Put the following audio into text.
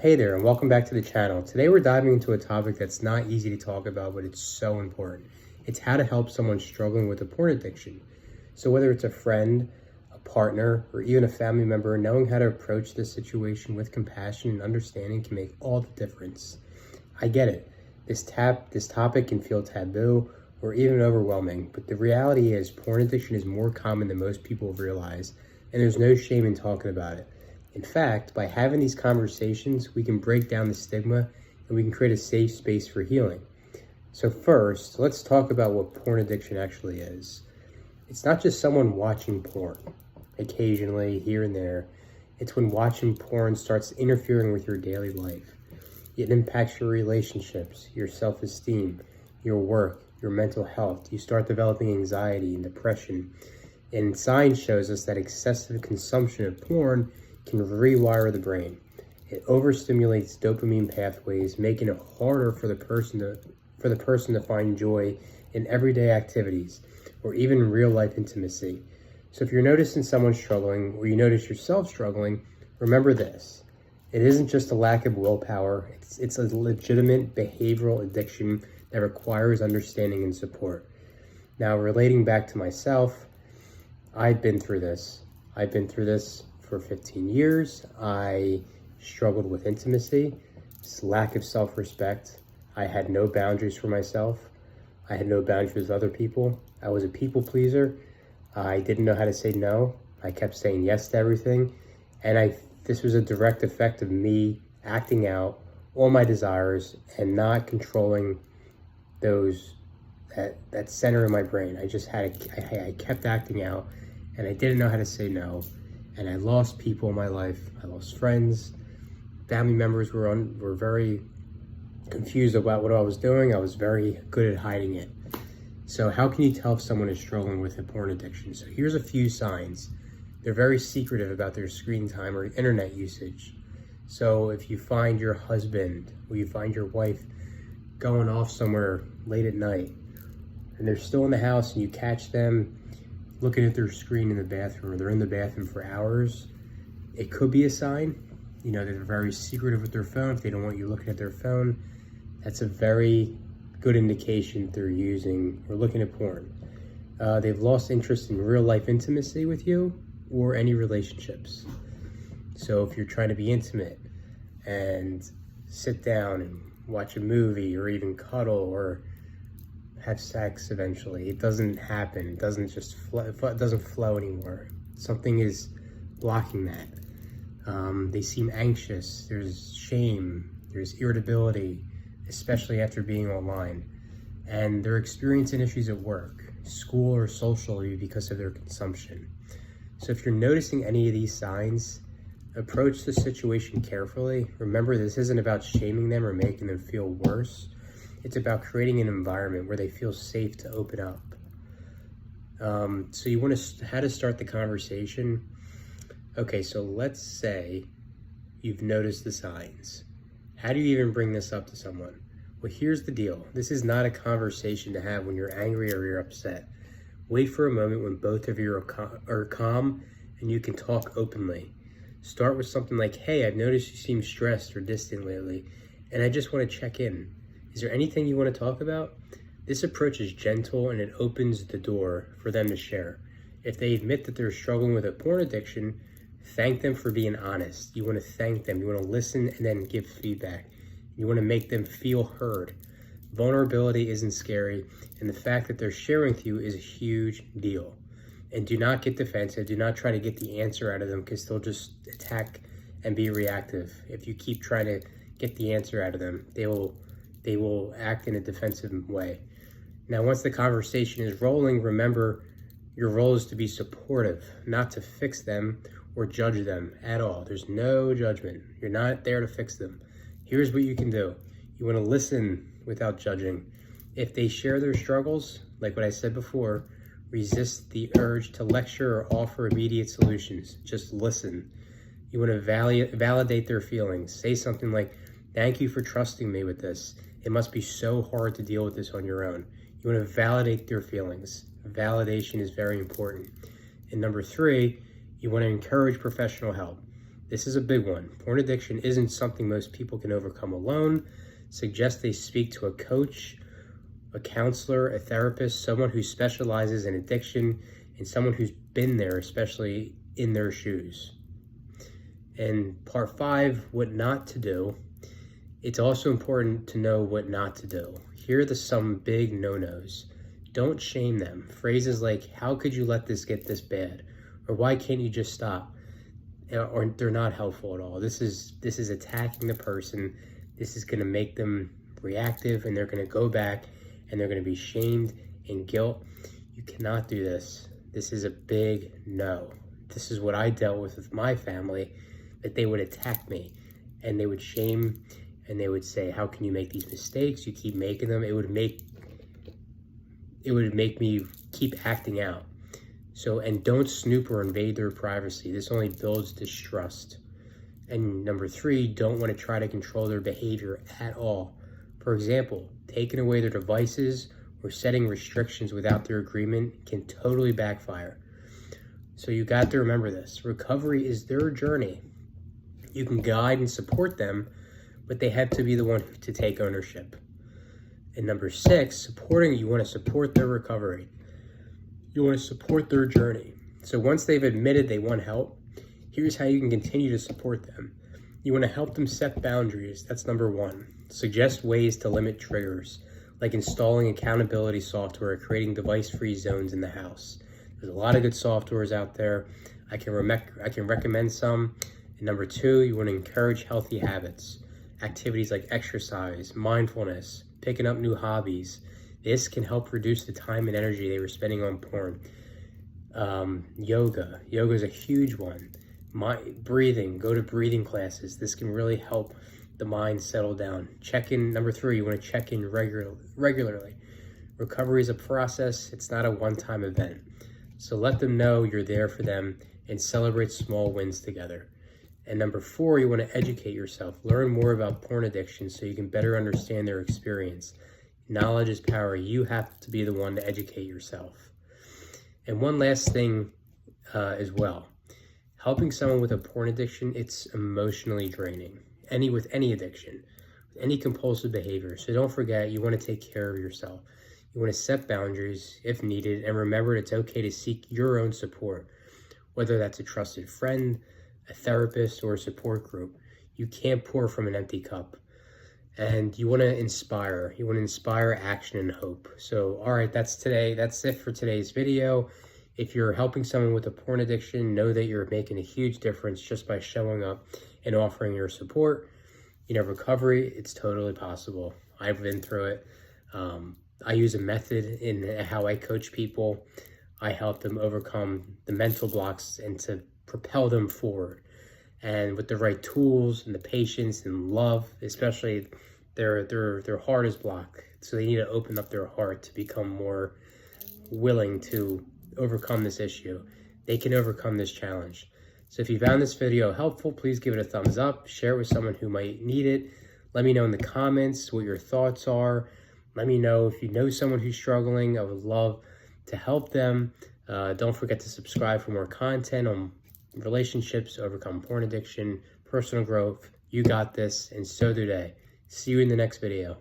Hey there, and welcome back to the channel. Today we're diving into a topic that's not easy to talk about, but it's so important. It's how to help someone struggling with a porn addiction. So whether it's a friend, a partner, or even a family member, knowing how to approach this situation with compassion and understanding can make all the difference. I get it. This topic can feel taboo or even overwhelming, but the reality is porn addiction is more common than most people realize, and there's no shame in talking about it. In fact, by having these conversations, we can break down the stigma and we can create a safe space for healing. So first, let's talk about what porn addiction actually is. It's not just someone watching porn, occasionally, here and there. It's when watching porn starts interfering with your daily life. It impacts your relationships, your self-esteem, your work, your mental health. You start developing anxiety and depression. And science shows us that excessive consumption of porn can rewire the brain. It overstimulates dopamine pathways, making it harder for the person to find joy in everyday activities or even real life intimacy. So if you're noticing someone struggling or you notice yourself struggling, remember this. It isn't just a lack of willpower, it's a legitimate behavioral addiction that requires understanding and support. Now, relating back to myself, I've been through this. For 15 years. I struggled with intimacy, lack of self-respect. I had no boundaries for myself. I had no boundaries with other people. I was a people pleaser. I didn't know how to say no. I kept saying yes to everything. And this was a direct effect of me acting out all my desires and not controlling that center in my brain. I kept acting out and I didn't know how to say no. And I lost people in my life. I lost friends. Family members were very confused about what I was doing. I was very good at hiding it. So how can you tell if someone is struggling with a porn addiction? So here's a few signs. They're very secretive about their screen time or internet usage. So if you find your husband or you find your wife going off somewhere late at night and they're still in the house and you catch them looking at their screen in the bathroom, or they're in the bathroom for hours, it could be a sign. You know, they're very secretive with their phone. If they don't want you looking at their phone, that's a very good indication they're using or looking at porn. They've lost interest in real life intimacy with you or any relationships. So if you're trying to be intimate and sit down and watch a movie or even cuddle or have sex eventually, it doesn't happen. It doesn't just it doesn't flow anymore. Something is blocking that. They seem anxious. There's shame. There's irritability, especially after being online. And they're experiencing issues at work, school, or socially because of their consumption. So if you're noticing any of these signs, approach the situation carefully. Remember, this isn't about shaming them or making them feel worse. It's about creating an environment where they feel safe to open up. So you want to, how to start the conversation? Okay, so let's say you've noticed the signs. How do you even bring this up to someone? Well, here's the deal. This is not a conversation to have when you're angry or you're upset. Wait for a moment when both of you are calm and you can talk openly. Start with something like, hey, I've noticed you seem stressed or distant lately, and I just want to check in. Is there anything you want to talk about? This approach is gentle and it opens the door for them to share. If they admit that they're struggling with a porn addiction, thank them for being honest. You want to thank them. You want to listen and then give feedback. You want to make them feel heard. Vulnerability isn't scary, and the fact that they're sharing with you is a huge deal. And do not get defensive. Do not try to get the answer out of them because they'll just attack and be reactive. If you keep trying to get the answer out of them, they will act in a defensive way. Now, once the conversation is rolling, remember your role is to be supportive, not to fix them or judge them at all. There's no judgment. You're not there to fix them. Here's what you can do. You want to listen without judging. If they share their struggles, like what I said before, resist the urge to lecture or offer immediate solutions. Just listen. You want to validate their feelings. Say something like, thank you for trusting me with this. It must be so hard to deal with this on your own. You want to validate their feelings. Validation is very important. And number 3, you want to encourage professional help. This is a big one. Porn addiction isn't something most people can overcome alone. Suggest they speak to a coach, a counselor, a therapist, someone who specializes in addiction, and someone who's been there, especially in their shoes. And part 5, what not to do. It's also important to know what not to do. Here are some big no-nos. Don't shame them. Phrases like, how could you let this get this bad? Or why can't you just stop? Or they're not helpful at all. This is attacking the person. This is gonna make them reactive, and they're gonna go back and they're gonna be shamed and guilt. You cannot do this. This is a big no. This is what I dealt with my family, that they would attack me and they would shame and they would say, how can you make these mistakes? You keep making them. It would make me keep acting out. So, and don't snoop or invade their privacy. This only builds distrust. And number 3, don't want to try to control their behavior at all. For example, taking away their devices or setting restrictions without their agreement can totally backfire. So you got to remember this. Recovery is their journey. You can guide and support them, but they have to be the one to take ownership. And number 6, you want to support their recovery. You want to support their journey. So once they've admitted they want help, here's how you can continue to support them. You want to help them set boundaries. That's number 1. Suggest ways to limit triggers, like installing accountability software or creating device-free zones in the house. There's a lot of good softwares out there. I can recommend some. And number 2, you want to encourage healthy habits. Activities like exercise, mindfulness, picking up new hobbies. This can help reduce the time and energy they were spending on porn. Yoga is a huge one. Breathing, go to breathing classes. This can really help the mind settle down. Number 3, you want to check in regularly. Recovery is a process. It's not a one-time event. So let them know you're there for them and celebrate small wins together. And number 4, you want to educate yourself. Learn more about porn addiction so you can better understand their experience. Knowledge is power. You have to be the one to educate yourself. And one last thing as well. Helping someone with a porn addiction, it's emotionally draining. With any addiction, with any compulsive behavior. So don't forget, you want to take care of yourself. You want to set boundaries if needed, and remember it's okay to seek your own support, whether that's a trusted friend, a therapist, or a support group. You can't pour from an empty cup. And you want to inspire. You want to inspire action and hope. So, all right, that's it for today's video. If you're helping someone with a porn addiction, know that you're making a huge difference just by showing up and offering your support. Recovery, it's totally possible. I've been through it. I use a method in how I coach people. I help them overcome the mental blocks and to propel them forward. And with the right tools and the patience and love, especially their heart is blocked. So they need to open up their heart to become more willing to overcome this issue. They can overcome this challenge. So if you found this video helpful, please give it a thumbs up, share it with someone who might need it. Let me know in the comments what your thoughts are. Let me know if you know someone who's struggling. I would love to help them. Don't forget to subscribe for more content on relationships, overcome porn addiction, personal growth. You got this, and so do they. See you in the next video.